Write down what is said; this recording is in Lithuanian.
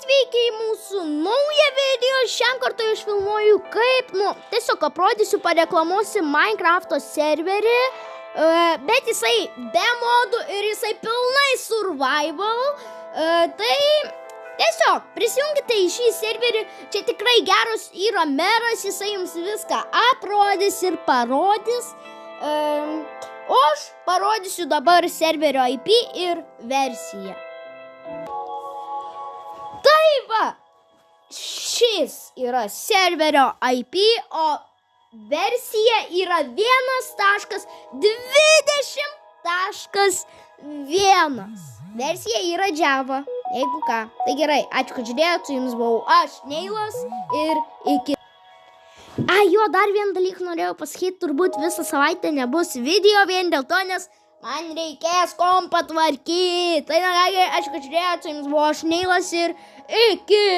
atvykę į mūsų naują video. Šiam kartui aš filmuoju kaip, tiesiog aprodysiu, pareklamuosiu Minecrafto serverį, bet jisai be modų ir jisai pilnai survival. Tai tiesiog prisijungite į šį serverį, čia tikrai geras yra meras, jisai jums viską aprodys ir parodys. O aš parodysiu dabar serverio IP ir versiją. Tai va, šis yra serverio IP, o versija yra 1.20.1. Versija yra Java, jeigu ką. Tai gerai, ačiū, kad žiūrėjot, su jums buvau aš, Neilas, ir iki. Dar vieną dalyką norėjau pasakyti, turbūt visą savaitę nebus video vien dėl to, nes man reikės kompą tvarkyti. Tai ačiū, kad žiūrėjot, su jums buvau aš, Neilas, ir iki.